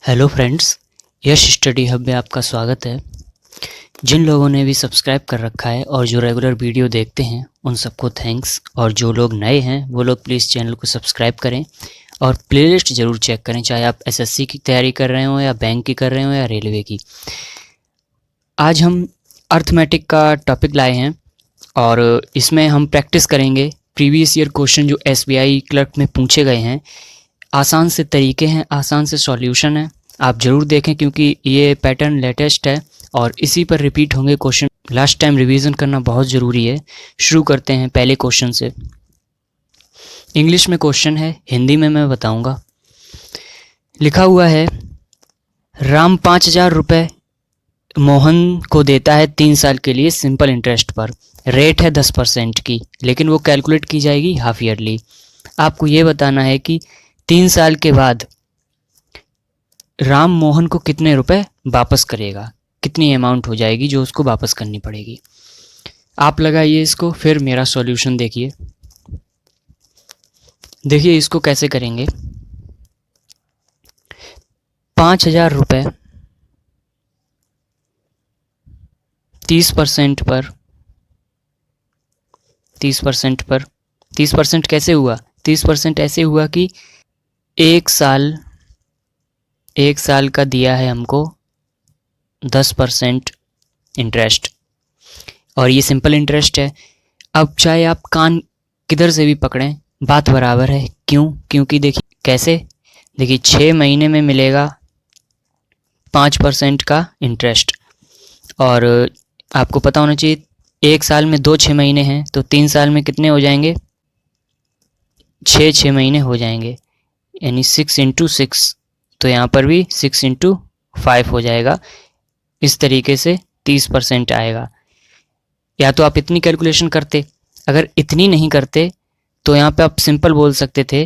Hello friends, यश study hub में आपका स्वागत है। जिन लोगों ने भी सब्सक्राइब कर रखा है और जो रेगुलर वीडियो देखते हैं उन सबको थैंक्स, और जो लोग नए हैं वो लोग प्लीज़ चैनल को सब्सक्राइब करें और प्लेलिस्ट ज़रूर चेक करें, चाहे आप एसएससी की तैयारी कर रहे हो या बैंक की कर रहे हो या रेलवे की। आज हम अर्थमेटिक का टॉपिक लाए हैं और इसमें हम प्रैक्टिस करेंगे प्रीवियस ईयर क्वेश्चन जो एसबीआई क्लर्क में पूछे गए हैं। आसान से तरीके हैं, आसान से सॉल्यूशन है, आप ज़रूर देखें क्योंकि ये पैटर्न लेटेस्ट है और इसी पर रिपीट होंगे क्वेश्चन। लास्ट टाइम रिवीजन करना बहुत ज़रूरी है। शुरू करते हैं पहले क्वेश्चन से। इंग्लिश में क्वेश्चन है, हिंदी में मैं बताऊंगा। लिखा हुआ है, राम 5,000 रुपये मोहन को देता है 3 साल के लिए सिंपल इंटरेस्ट पर। रेट है 10% की, लेकिन वो कैलकुलेट की जाएगी हाफ ईयरली। आपको ये बताना है कि 3 साल के बाद राम मोहन को कितने रुपए वापस करेगा, कितनी अमाउंट हो जाएगी जो उसको वापस करनी पड़ेगी। आप लगाइए इसको, फिर मेरा सॉल्यूशन देखिए। देखिए इसको कैसे करेंगे। 5,000 रुपये 30% पर 30% कैसे हुआ? 30% ऐसे हुआ कि एक साल का दिया है हमको 10% इंटरेस्ट, और ये सिंपल इंटरेस्ट है। अब चाहे आप कान किधर से भी पकड़ें, बात बराबर है। क्यों? क्योंकि देखिए कैसे, देखिए 6 महीने में मिलेगा 5% का इंटरेस्ट, और आपको पता होना चाहिए एक साल में 6 महीने हैं, तो 3 साल में कितने हो जाएंगे? 6 महीने हो जाएंगे, यानी 6 × 6, तो यहाँ पर भी 6 × 5 हो जाएगा। इस तरीके से 30% आएगा। या तो आप इतनी कैलकुलेशन करते, अगर इतनी नहीं करते तो यहाँ पे आप सिंपल बोल सकते थे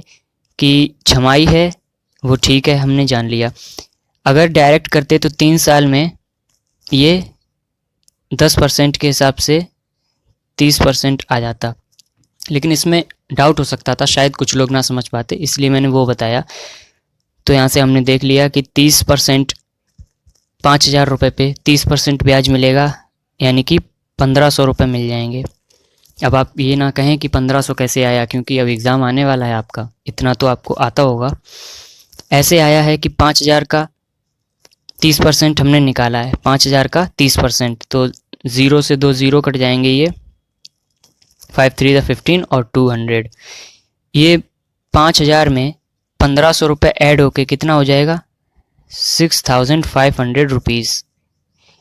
कि छमाही है वो ठीक है, हमने जान लिया। अगर डायरेक्ट करते तो 3 साल में ये 10% के हिसाब से 30% आ जाता, लेकिन इसमें डाउट हो सकता था, शायद कुछ लोग ना समझ पाते, इसलिए मैंने वो बताया। तो यहाँ से हमने देख लिया कि 30% 5,000 रुपये पे 30% ब्याज मिलेगा, यानी कि 1,500 रुपये मिल जाएंगे। अब आप ये ना कहें कि 1,500 कैसे आया, क्योंकि अब एग्ज़ाम आने वाला है आपका, इतना तो आपको आता होगा। ऐसे आया है कि 5,000 का 30% हमने निकाला है, 5,000 का 30%, तो 0 से 2 0 कट जाएंगे, ये 5 3 15 और 200। ये 5,000 में 1,500 रुपये ऐड होके कितना हो जाएगा? 6,500 रुपीज़।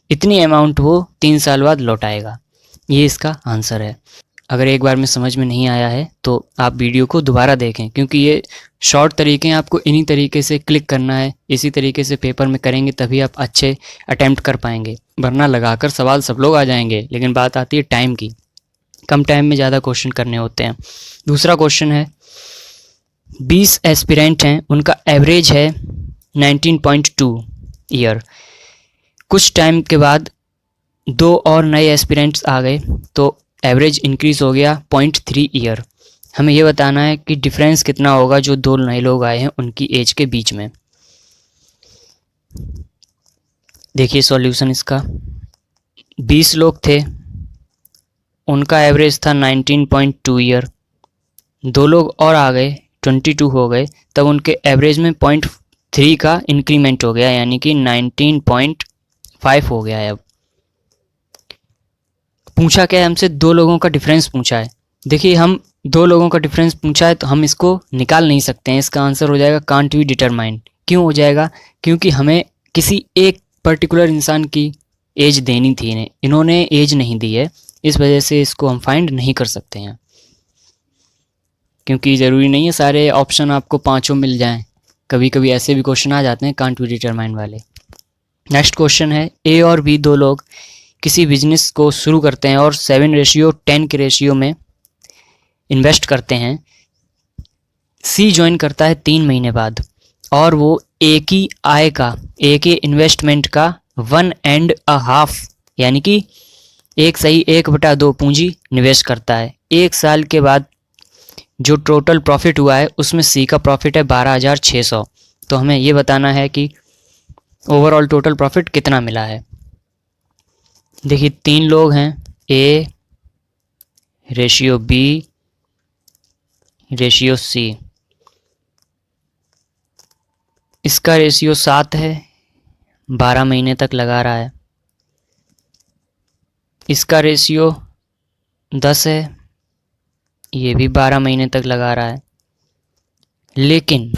इतनी अमाउंट वो 3 साल बाद लौटाएगा। ये इसका आंसर है। अगर एक बार में समझ में नहीं आया है तो आप वीडियो को दोबारा देखें, क्योंकि ये शॉर्ट तरीके हैं, आपको इन्हीं तरीके से क्लिक करना है, इसी तरीके से पेपर में करेंगे तभी आप अच्छे अटैम्प्ट कर पाएंगे, वरना लगाकर सवाल सब लोग आ जाएंगे। लेकिन बात आती है टाइम की, कम टाइम में ज़्यादा क्वेश्चन करने होते हैं। दूसरा क्वेश्चन है, 20 एस्पिरेंट हैं, उनका एवरेज है 19.2 ईयर। कुछ टाइम के बाद 2 और नए एस्पिरेंट्स आ गए, तो एवरेज इंक्रीज़ हो गया 0.3 ईयर। हमें ये बताना है कि डिफरेंस कितना होगा जो 2 नए लोग आए हैं उनकी एज के बीच में। देखिए सॉल्यूशन इसका, 20 लोग थे, उनका एवरेज था 19.2 ईयर। 2 लोग और आ गए, 22 हो गए, तब उनके एवरेज में 0.3 का इंक्रीमेंट हो गया, यानी कि 19.5 हो गया है। अब पूछा क्या है हमसे? 2 लोगों का डिफरेंस पूछा है। देखिए हम 2 लोगों का डिफरेंस पूछा है तो हम इसको निकाल नहीं सकते हैं, इसका आंसर हो जाएगा कांट बी डिटरमाइंड। क्यों हो जाएगा? क्योंकि हमें किसी एक पर्टिकुलर इंसान की एज देनी थी, इन्होंने एज नहीं दी है, इस वजह से इसको हम फाइंड नहीं कर सकते हैं। क्योंकि ज़रूरी नहीं है सारे ऑप्शन आपको 5 मिल जाएं, कभी कभी ऐसे भी क्वेश्चन आ जाते हैं कांट बी डिटरमाइंड वाले। नेक्स्ट क्वेश्चन है, ए और बी 2 लोग किसी बिजनेस को शुरू करते हैं और 7:10 के रेशियो में इन्वेस्ट करते हैं। सी ज्वाइन करता है 3 महीने बाद, और वो एक ही इन्वेस्टमेंट का 1.5 यानी कि 1/2 पूंजी निवेश करता है। 1 साल के बाद जो टोटल प्रॉफिट हुआ है उसमें सी का प्रॉफिट है 12,600। तो हमें ये बताना है कि ओवरऑल टोटल प्रॉफिट कितना मिला है। देखिए 3 लोग हैं, A ratio B ratio C. इसका रेशियो 7 है, 12 महीने तक लगा रहा है। इसका रेशियो 10 है, ये भी 12 महीने तक लगा रहा है। लेकिन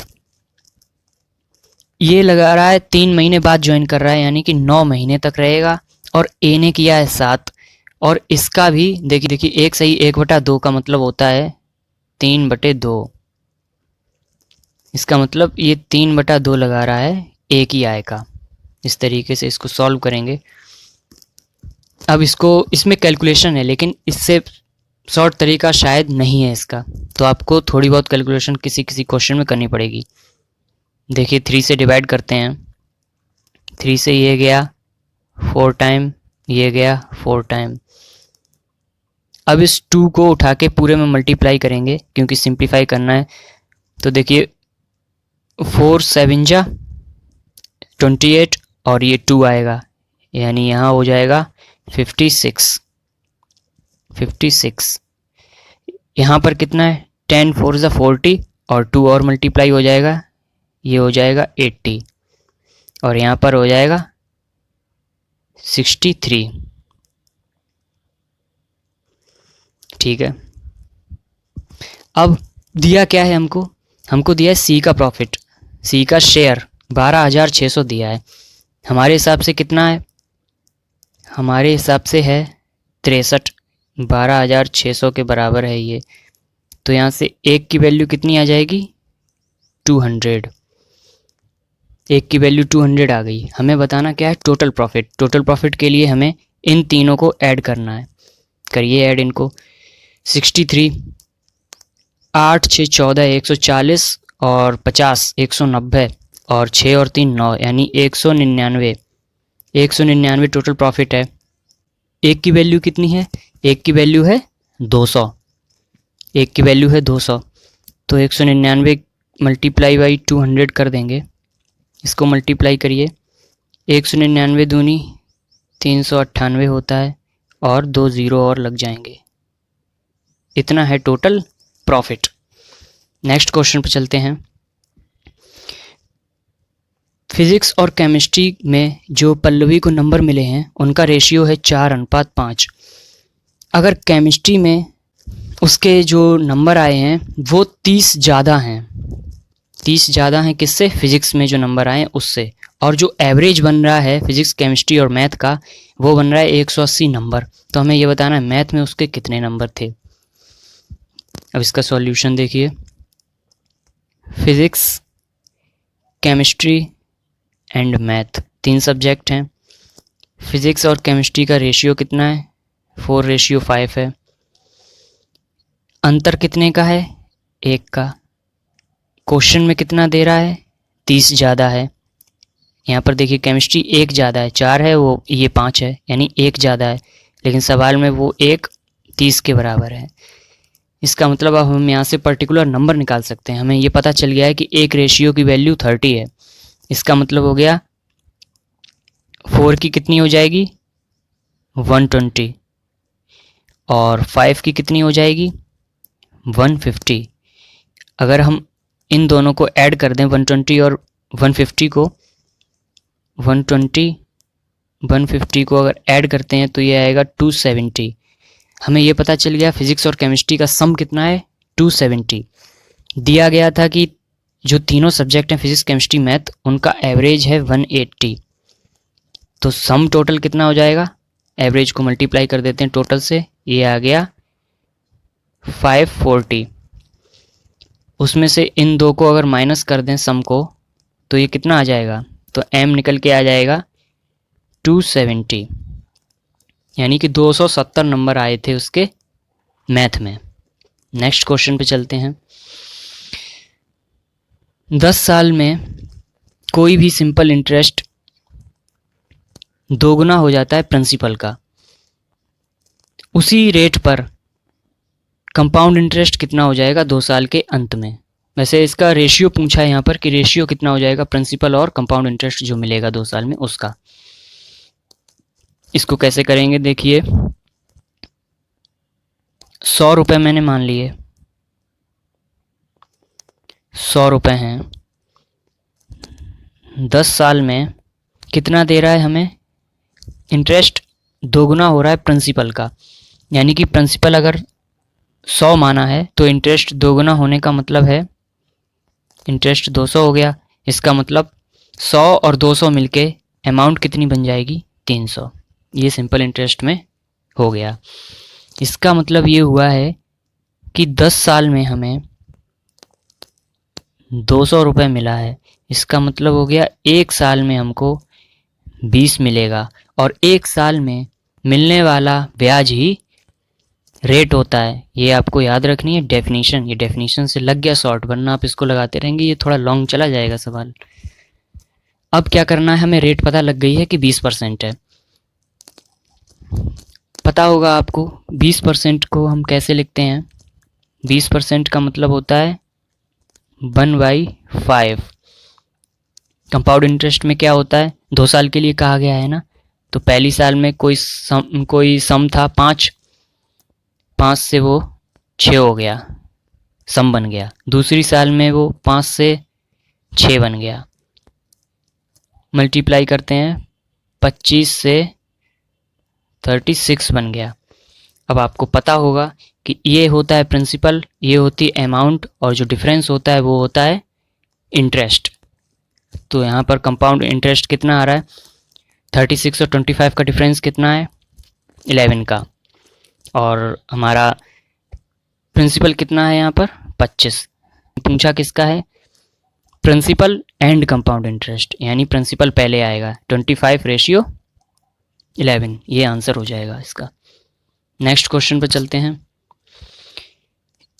ये लगा रहा है 3 महीने बाद ज्वाइन कर रहा है, यानी कि 9 महीने तक रहेगा। और ए ने किया है 7, और इसका भी देखिए 1 सही 1/2 का मतलब होता है 3/2। इसका मतलब ये 3/2 लगा रहा है ए की आय का। इस तरीके से इसको सॉल्व करेंगे। अब इसमें कैलकुलेशन है, लेकिन इससे शॉर्ट तरीका शायद नहीं है इसका, तो आपको थोड़ी बहुत कैलकुलेशन किसी क्वेश्चन में करनी पड़ेगी। देखिए 3 से डिवाइड करते हैं, 3 से ये गया 4 टाइम, ये गया 4 टाइम। अब इस 2 को उठा के पूरे में मल्टीप्लाई करेंगे, क्योंकि सिंप्लीफाई करना है। तो देखिए 4 7 जा 28 और ये 2 आएगा, यानी यहाँ हो जाएगा 56। यहाँ पर कितना है, 10 4 जा 40 और 2 और मल्टीप्लाई हो जाएगा, ये हो जाएगा 80 और यहाँ पर हो जाएगा 63। ठीक है। अब दिया क्या है हमको दिया है सी का प्रॉफिट, सी का शेयर 12,600 दिया है। हमारे हिसाब से कितना है, हमारे हिसाब से है 63। 12,600 के बराबर है ये, तो यहाँ से एक की वैल्यू कितनी आ जाएगी, 200। एक की वैल्यू 200 आ गई। हमें बताना क्या है, टोटल प्रॉफिट। टोटल प्रॉफिट के लिए हमें इन तीनों को ऐड करना है। करिए ऐड इनको। 63 8 6 14 140 और 50 190 और 6 और 3 9, यानी 199। 199 टोटल प्रॉफिट है। एक की वैल्यू कितनी है, एक की वैल्यू है 200। एक की वैल्यु है 200, तो 199 मल्टीप्लाई बाई 200 कर देंगे। इसको मल्टीप्लाई करिए, 199 दूनी 398 होता है और 2 ज़ीरो और लग जाएंगे। इतना है टोटल प्रॉफिट। नेक्स्ट क्वेश्चन पर चलते हैं। फिजिक्स और केमिस्ट्री में जो पल्लवी को नंबर मिले हैं उनका रेशियो है 4:5। अगर केमिस्ट्री में उसके जो नंबर आए हैं वो 30 ज़्यादा हैं, 30 ज़्यादा हैं किससे, फिजिक्स में जो नंबर आए हैं उससे, और जो एवरेज बन रहा है फिजिक्स केमिस्ट्री और मैथ का वो बन रहा है 180 नंबर। तो हमें ये बताना है मैथ में उसके कितने नंबर थे। अब इसका सॉल्यूशन देखिए। Physics chemistry and math 3 subject हैं। फिजिक्स और केमिस्ट्री का रेशियो कितना है, 4:5 है। अंतर कितने का है, 1 का। क्वेश्चन में कितना दे रहा है, 30 ज़्यादा है। यहाँ पर देखिए केमिस्ट्री 1 ज़्यादा है, 4 है वो, ये 5 है, यानी 1 ज़्यादा है, लेकिन सवाल में वो 1 30 के बराबर है। इसका मतलब अब हम यहाँ से पर्टिकुलर नंबर निकाल सकते हैं। हमें ये पता चल गया है कि एक रेशियो की वैल्यू 30 है। इसका मतलब हो गया 4 की कितनी हो जाएगी, 120, और 5 की कितनी हो जाएगी, 150। अगर हम इन दोनों को ऐड कर दें, 120 और 150 को, 150 को अगर ऐड करते हैं तो ये आएगा 270। हमें ये पता चल गया फिजिक्स और केमिस्ट्री का सम कितना है, 270। दिया गया था कि जो तीनों सब्जेक्ट हैं फिजिक्स केमिस्ट्री मैथ उनका एवरेज है 180। तो सम टोटल कितना हो जाएगा, एवरेज को मल्टीप्लाई कर देते हैं टोटल से, ये आ गया 540। उसमें से इन दो को अगर माइनस कर दें सम को तो ये कितना आ जाएगा, तो m निकल के आ जाएगा 270, यानी कि 270 नंबर आए थे उसके मैथ में। नेक्स्ट क्वेश्चन पे चलते हैं। 10 साल में कोई भी सिंपल इंटरेस्ट दोगुना हो जाता है प्रिंसिपल का, उसी रेट पर कंपाउंड इंटरेस्ट कितना हो जाएगा 2 साल के अंत में। वैसे इसका रेशियो पूछा है यहाँ पर कि रेशियो कितना हो जाएगा प्रिंसिपल और कंपाउंड इंटरेस्ट जो मिलेगा 2 साल में उसका। इसको कैसे करेंगे देखिए, 100 रुपये मैंने मान लिए, 100 रुपये हैं, 10 साल में कितना दे रहा है हमें, इंटरेस्ट दोगुना हो रहा है प्रिंसिपल का, यानी कि प्रिंसिपल अगर 100 माना है तो इंटरेस्ट दोगुना होने का मतलब है इंटरेस्ट 200 हो गया। इसका मतलब 100 और 200 मिलके अमाउंट कितनी बन जाएगी, 300। ये सिंपल इंटरेस्ट में हो गया। इसका मतलब ये हुआ है कि 10 साल में हमें 200 रुपये मिला है। इसका मतलब हो गया 1 साल में हमको 20 मिलेगा, और 1 साल में मिलने वाला ब्याज ही रेट होता है। ये आपको याद रखनी है डेफिनेशन। ये डेफिनेशन से लग गया शॉर्ट, वरना आप इसको लगाते रहेंगे ये थोड़ा लॉन्ग चला जाएगा सवाल। अब क्या करना है, हमें रेट पता लग गई है कि 20% है। पता होगा आपको 20% को हम कैसे लिखते हैं। 20% का मतलब होता है 1/5। कंपाउंड इंटरेस्ट में क्या होता है, 2 साल के लिए कहा गया है ना, तो पहली साल में कोई सम था 5 से वो 6 हो गया, सम बन गया। दूसरी साल में वो 5 से 6 बन गया, मल्टीप्लाई करते हैं 25 से 36 बन गया। अब आपको पता होगा कि ये होता है प्रिंसिपल, ये होती है अमाउंट, और जो डिफरेंस होता है वो होता है इंटरेस्ट। तो यहाँ पर कंपाउंड इंटरेस्ट कितना आ रहा है, 36 और 25 का डिफरेंस कितना है, 11 का, और हमारा प्रिंसिपल कितना है यहाँ पर 25। पूछा किसका है, प्रिंसिपल एंड कंपाउंड इंटरेस्ट, यानी प्रिंसिपल पहले आएगा, 25/11, ये आंसर हो जाएगा इसका। नेक्स्ट क्वेश्चन पर चलते हैं।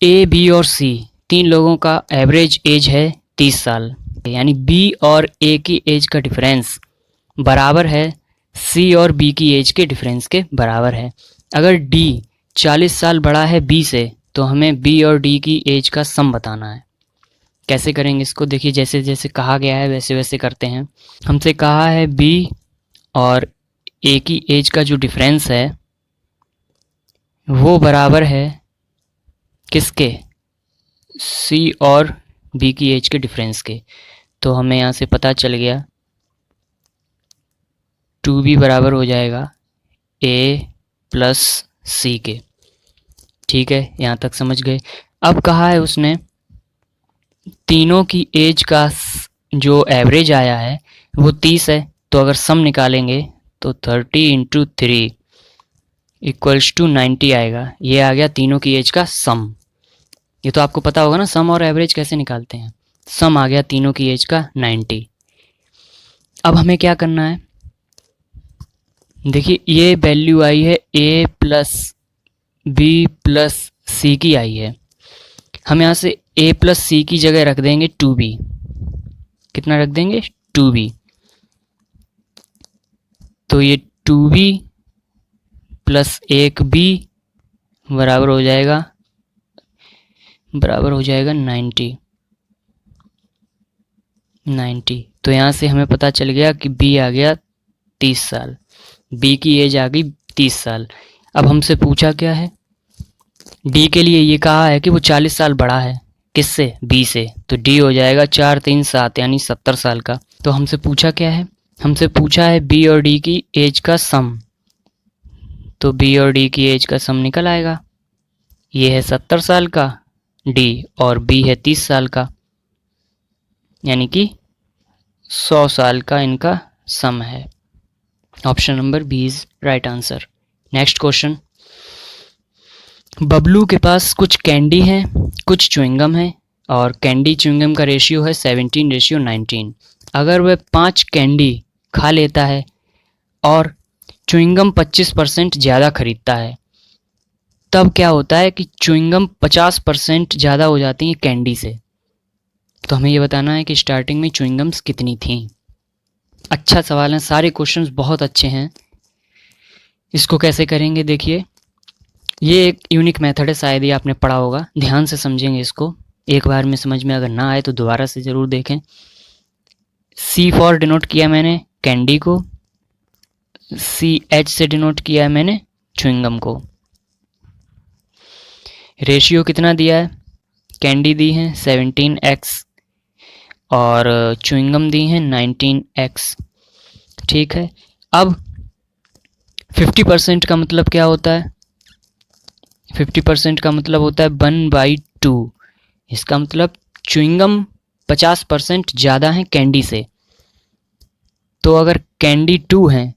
ए, बी और सी 3 लोगों का एवरेज एज है 30 साल, यानी बी और ए की एज का डिफरेंस बराबर है सी और बी की एज के डिफरेंस के बराबर है। अगर डी 40 साल बड़ा है बी से, तो हमें बी और डी की एज का सम बताना है। कैसे करेंगे इसको, देखिए जैसे जैसे कहा गया है वैसे वैसे करते हैं। हमसे कहा है बी और ए की एज का जो डिफरेंस है वो बराबर है किसके, सी और बी की एज के डिफरेंस के। तो हमें यहाँ से पता चल गया 2b बराबर हो जाएगा a प्लस सी के। ठीक है, यहाँ तक समझ गए। अब कहा है उसने तीनों की एज का जो एवरेज आया है वो 30 है, तो अगर सम निकालेंगे तो 30 × 3 = 90 आएगा। ये आ गया तीनों की एज का सम। ये तो आपको पता होगा ना सम और एवरेज कैसे निकालते हैं। सम आ गया तीनों की एज का 90। अब हमें क्या करना है, देखिए ये वैल्यू आई है a प्लस बी प्लस सी की आई है। हम यहाँ से a प्लस सी की जगह रख देंगे 2b। कितना रख देंगे, 2b। तो ये 2b प्लस 1b बराबर हो जाएगा 90। तो यहाँ से हमें पता चल गया कि b आ गया 30 साल, b की एज आ गई 30 साल। अब हमसे पूछा क्या है, d के लिए ये कहा है कि वो 40 साल बड़ा है किससे, b से, तो d हो जाएगा 4 3 7 यानी 70 साल का। तो हमसे पूछा क्या है, हमसे पूछा है b और d की एज का सम, तो b और d की एज का सम निकल आएगा। ये है 70 साल का d और b है 30 साल का, यानी कि 100 साल का इनका सम है। Option number B is right answer. Next question, Bablu के पास कुछ कैंडी है, कुछ च्युइंगम है, और कैंडी च्युइंगम का रेशियो है 17:19। अगर वह 5 कैंडी खा लेता है और च्युइंगम 25% ज़्यादा खरीदता है, तब क्या होता है कि च्युइंगम 50% ज़्यादा हो जाती है कैंडी से। तो हमें ये बताना है कि स्टार्टिंग में च्युइंगम्स कितनी थी। अच्छा सवाल है, सारे क्वेश्चंस बहुत अच्छे हैं। इसको कैसे करेंगे, देखिए ये एक यूनिक मेथड है, शायद ही आपने पढ़ा होगा, ध्यान से समझेंगे इसको। एक बार में समझ में अगर ना आए तो दोबारा से ज़रूर देखें। C फॉर डिनोट किया मैंने कैंडी को, CH से डिनोट किया है मैंने च्युइंगम को। रेशियो कितना दिया है, कैंडी दी है 17x और च्युइंगम दी है 19x। ठीक है, अब 50% का मतलब क्या होता है, 50% का मतलब होता है 1/2। इसका मतलब च्युइंगम 50% ज़्यादा है कैंडी से। तो अगर कैंडी 2 है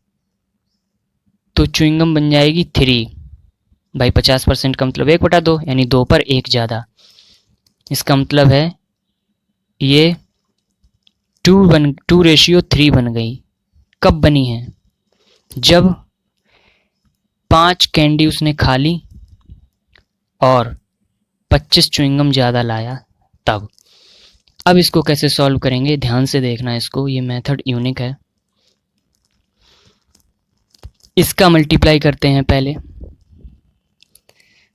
तो च्युइंगम बन जाएगी 3 भाई 50% का मतलब 1/2 यानी 2 पर 1 ज़्यादा। इसका मतलब है ये 2:3 बन गई। कब बनी है, जब 5 कैंडी उसने खा ली और 25 च्युइंगम ज़्यादा लाया तब। अब इसको कैसे सॉल्व करेंगे, ध्यान से देखना इसको, ये मेथड यूनिक है। इसका मल्टीप्लाई करते हैं पहले,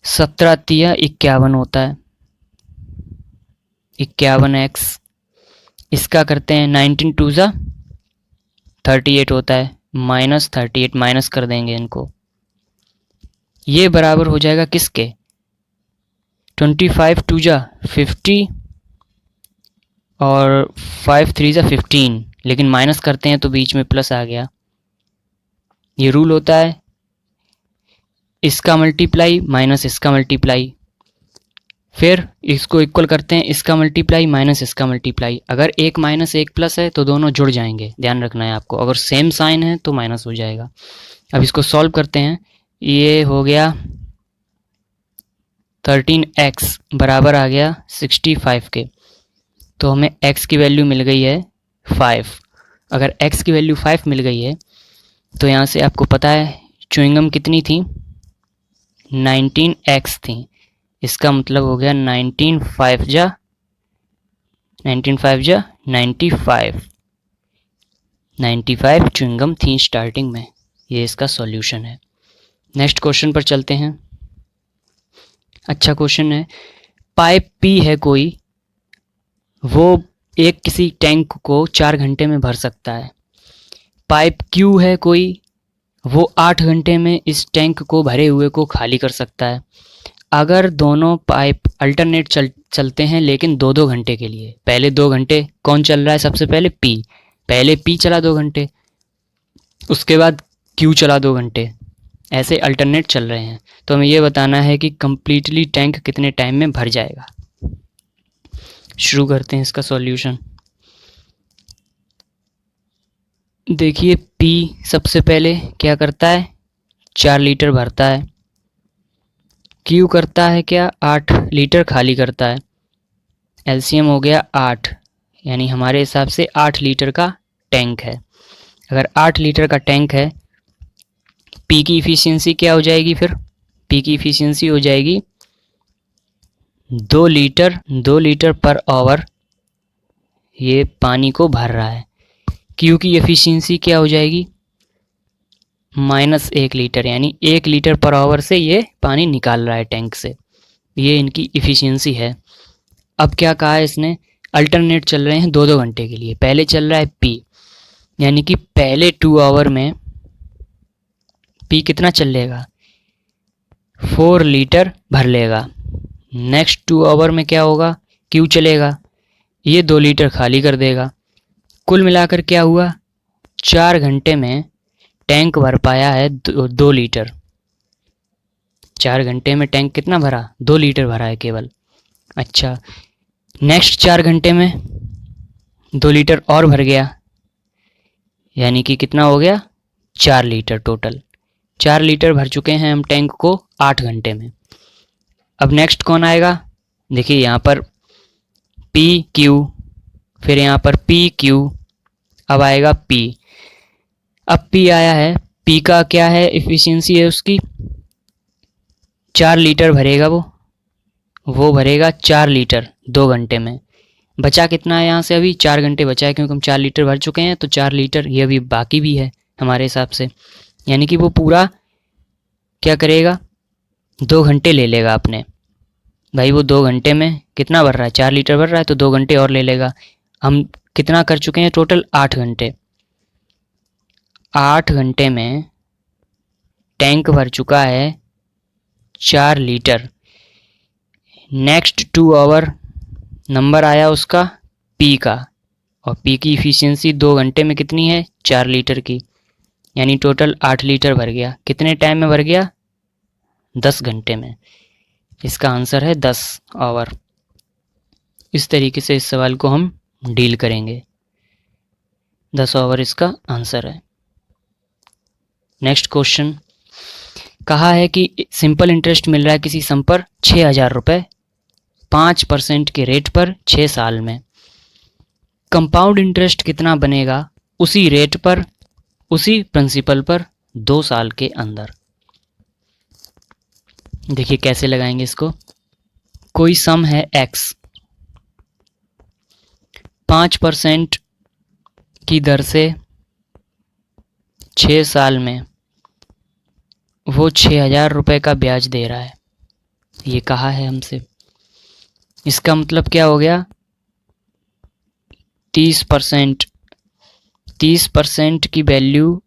17 तिया 51 होता है, 51x। इसका करते हैं 19 2 जा 38 होता है, -38 माइनस कर देंगे इनको। ये बराबर हो जाएगा किसके, 25 2 जा 50 और 5 3 जा 15, लेकिन माइनस करते हैं तो बीच में प्लस आ गया। ये रूल होता है इसका मल्टीप्लाई माइनस इसका मल्टीप्लाई, फिर इसको इक्वल करते हैं इसका मल्टीप्लाई माइनस इसका मल्टीप्लाई। अगर एक माइनस एक प्लस है तो दोनों जुड़ जाएंगे, ध्यान रखना है आपको। अगर सेम साइन है तो माइनस हो जाएगा। अब इसको सॉल्व करते हैं, ये हो गया 13x बराबर आ गया 65 के। तो हमें x की वैल्यू मिल गई है 5। अगर x की वैल्यू 5 मिल गई है तो यहाँ से आपको पता है च्युइंगम कितनी थी, 19x थी। इसका मतलब हो गया 19 5 जा 95 च्युइंगम थी स्टार्टिंग में। ये इसका सॉल्यूशन है। नेक्स्ट क्वेश्चन पर चलते हैं। अच्छा क्वेश्चन है, पाइप P है कोई, वो एक किसी टैंक को 4 घंटे में भर सकता है। पाइप Q है कोई, वो 8 घंटे में इस टैंक को भरे हुए को खाली कर सकता है। अगर दोनों पाइप अल्टरनेट चलते हैं लेकिन 2-2 घंटे के लिए, पहले 2 घंटे कौन चल रहा है, सबसे पहले P चला 2 घंटे, उसके बाद Q चला 2 घंटे, ऐसे अल्टरनेट चल रहे हैं। तो हमें ये बताना है कि कम्प्लीटली टैंक कितने टाइम में भर जाएगा। शुरू करते हैं इसका सॉल्यूशन। देखिए P सबसे पहले क्या करता है, 4 लीटर भरता है। Q करता है क्या, 8 लीटर खाली करता है। एलसीएम हो गया 8, यानी हमारे हिसाब से 8 लीटर का टैंक है। अगर 8 लीटर का टैंक है, P की इफ़िशियंसी क्या हो जाएगी, फिर P की इफ़िशियंसी हो जाएगी 2 लीटर पर आवर ये पानी को भर रहा है। Q की एफिशिएंसी क्या हो जाएगी, -1 लीटर, यानी 1 लीटर पर आवर से ये पानी निकाल रहा है टैंक से। ये इनकी इफ़िशियंसी है। अब क्या कहा है इसने, अल्टरनेट चल रहे हैं 2-2 घंटे के लिए। पहले चल रहा है P, यानी कि पहले 2 आवर में P कितना चल लेगा, 4 लीटर भर लेगा। नेक्स्ट 2 आवर में क्या होगा, Q चलेगा, ये 2 लीटर खाली कर देगा। कुल मिलाकर क्या हुआ, 4 घंटे में टैंक भर पाया है 2 लीटर। 4 घंटे में टैंक कितना भरा, 2 लीटर भरा है केवल। अच्छा, नेक्स्ट 4 घंटे में 2 लीटर और भर गया, यानी कि कितना हो गया, 4 लीटर टोटल। 4 लीटर भर चुके हैं हम टैंक को 8 घंटे में। अब नेक्स्ट कौन आएगा, देखिए यहाँ पर PQ, फिर यहाँ पर PQ, अब आएगा P। अब P आया है, P का क्या है, एफिशिएंसी है उसकी 4 लीटर भरेगा वो भरेगा 4 लीटर 2 घंटे में। बचा कितना है यहाँ से, अभी 4 घंटे बचा है, क्योंकि हम 4 लीटर भर चुके हैं तो 4 लीटर ये अभी बाकी भी है हमारे हिसाब से, यानी कि वो पूरा क्या करेगा, 2 घंटे ले लेगा अपने। भाई वो 2 घंटे में कितना भर रहा है, 4 लीटर भर रहा है, तो 2 घंटे और ले लेगा। हम कितना कर चुके हैं टोटल, 8 घंटे। 8 घंटे में टैंक भर चुका है 4 लीटर। नेक्स्ट 2 आवर नंबर आया उसका पी का, और पी की इफ़िशियंसी 2 घंटे में कितनी है, 4 लीटर की, यानी टोटल 8 लीटर भर गया। कितने टाइम में भर गया, 10 घंटे में। इसका आंसर है 10 आवर। इस तरीके से इस सवाल को हम डील करेंगे। 10 आवर इसका आंसर है। नेक्स्ट क्वेश्चन, कहा है कि सिंपल इंटरेस्ट मिल रहा है किसी सम पर 6,000 रुपये 5% के रेट पर 6 साल में। कंपाउंड इंटरेस्ट कितना बनेगा उसी रेट पर, उसी प्रिंसिपल पर 2 साल के अंदर। देखिए कैसे लगाएंगे इसको। कोई सम है x, 5% की दर से 6 साल में वो 6,000 रुपये का ब्याज दे रहा है, ये कहा है हमसे। इसका मतलब क्या हो गया, 30%, 30% की वैल्यू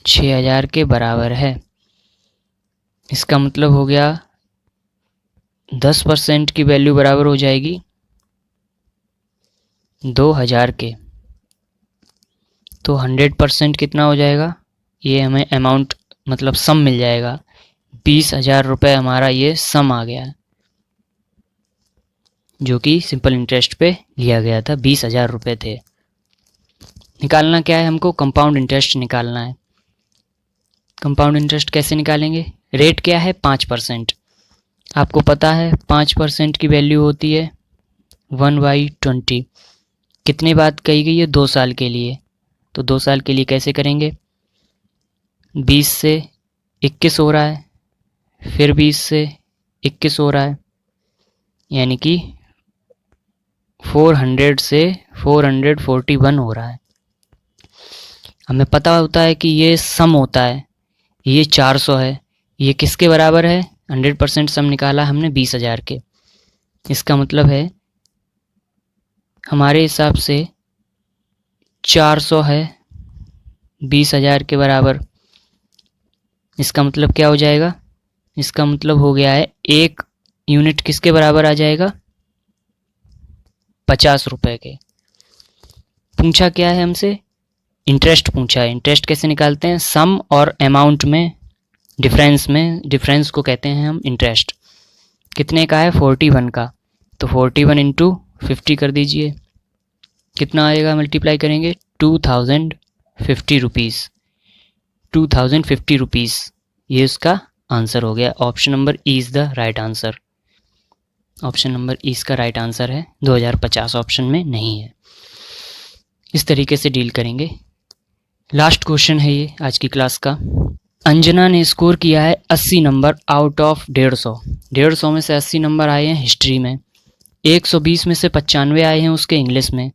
6,000 के बराबर है। इसका मतलब हो गया 10% की वैल्यू बराबर हो जाएगी 2,000 के, तो 100% कितना हो जाएगा, ये हमें अमाउंट मतलब सम मिल जाएगा। 20,000 रुपये हमारा ये सम आ गया, जो कि सिंपल इंटरेस्ट पे लिया गया था। 20,000 रुपये थे। निकालना क्या है हमको, कंपाउंड इंटरेस्ट निकालना है। कंपाउंड इंटरेस्ट कैसे निकालेंगे, रेट क्या है 5%। आपको पता है 5% की वैल्यू होती है 1/20। कितने बात कही गई है, 2 साल के लिए, तो 2 साल के लिए कैसे करेंगे, 20 से 21 हो रहा है, फिर 20 से 21 हो रहा है, यानी कि 400 से 441 हो रहा है। हमें पता होता है कि ये सम होता है, ये 400 है, ये किसके बराबर है, 100% सम निकाला हमने 20,000 के। इसका मतलब है हमारे हिसाब से 400 है 20,000 के बराबर। इसका मतलब क्या हो जाएगा, इसका मतलब हो गया है 1 यूनिट किसके बराबर आ जाएगा, 50 रुपये के। पूछा क्या है हमसे, इंटरेस्ट पूछा है। इंटरेस्ट कैसे निकालते हैं, सम और अमाउंट में डिफरेंस को कहते हैं हम इंटरेस्ट। कितने का है, 41 का, तो 41 इंटू 50 कर दीजिए, कितना आएगा, मल्टीप्लाई करेंगे 2050 रुपीज़, 2050 रुपीज़, ये उसका आंसर हो गया। Option number E is the right answer. Option number ई इसका राइट आंसर है, 2050 ऑप्शन में नहीं है। इस तरीके से डील करेंगे। लास्ट क्वेश्चन है ये आज की क्लास का। अंजना ने स्कोर किया है 80 नंबर आउट ऑफ 150। 150 में से 80 नंबर आए हैं हिस्ट्री में, 120 में से 95 आए हैं उसके इंग्लिश में।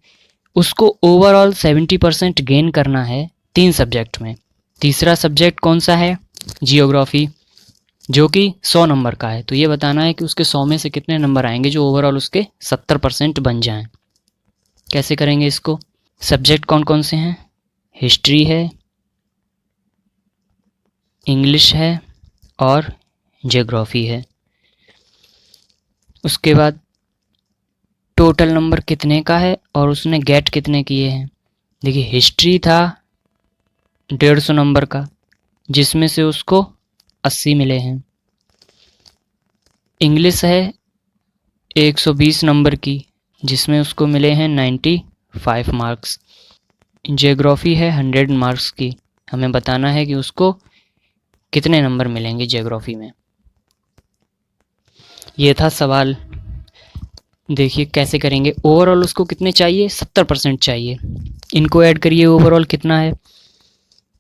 उसको ओवरऑल 70% गेन करना है 3 सब्जेक्ट में। तीसरा सब्जेक्ट कौन सा है, जियोग्राफी, जो कि 100 नंबर का है। तो ये बताना है कि उसके 100 में से कितने नंबर आएंगे जो ओवरऑल उसके 70% बन जाएं। कैसे करेंगे इसको, सब्जेक्ट कौन कौन से हैं, हिस्ट्री है, इंग्लिश है और जियोग्राफी है। उसके बाद टोटल नंबर कितने का है और उसने गेट कितने किए हैं। देखिए हिस्ट्री था 150 नंबर का, जिसमें से उसको 80 मिले हैं। इंग्लिश है 120 नंबर की, जिसमें उसको मिले हैं 95 मार्क्स। जियोग्राफी है 100 मार्क्स की, हमें बताना है कि उसको कितने नंबर मिलेंगे जियोग्राफी में। ये था सवाल। देखिए कैसे करेंगे, ओवरऑल उसको कितने चाहिए, 70% चाहिए। इनको ऐड करिए, ओवरऑल कितना है,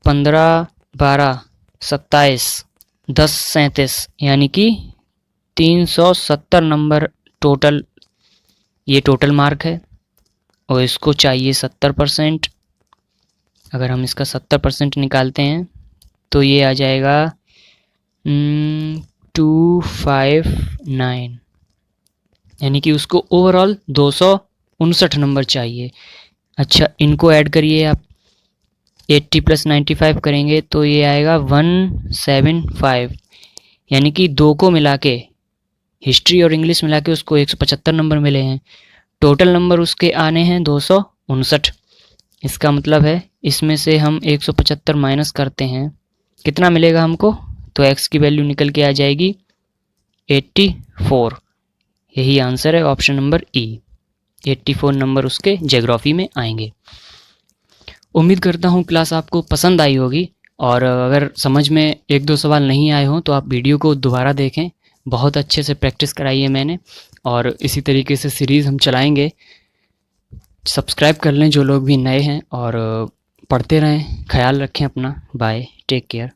15, 12, 27, 10, 37, यानी कि 370 नंबर टोटल, ये टोटल मार्क है। और इसको चाहिए 70%। अगर हम इसका 70% निकालते हैं तो ये आ जाएगा 259, यानी कि उसको ओवरऑल 259 नंबर चाहिए। अच्छा, इनको ऐड करिए आप, 80 + 95 करेंगे तो ये आएगा 175, यानी कि दो को मिला के, हिस्ट्री और इंग्लिश मिला के उसको 175 नंबर मिले हैं। टोटल नंबर उसके आने हैं 259। इसका मतलब है इसमें से हम 175 माइनस करते हैं, कितना मिलेगा हमको, तो x की वैल्यू निकल के आ जाएगी 84। यही आंसर है ऑप्शन नंबर ई, 84 नंबर उसके ज्योग्राफी में आएंगे। उम्मीद करता हूँ क्लास आपको पसंद आई होगी, और अगर समझ में एक दो सवाल नहीं आए हों तो आप वीडियो को दोबारा देखें, बहुत अच्छे से प्रैक्टिस कराई है मैंने, और इसी तरीके से सीरीज़ हम चलाएंगे। सब्सक्राइब कर लें जो लोग भी नए हैं, और पढ़ते रहें। ख्याल रखें अपना। Bye, take care.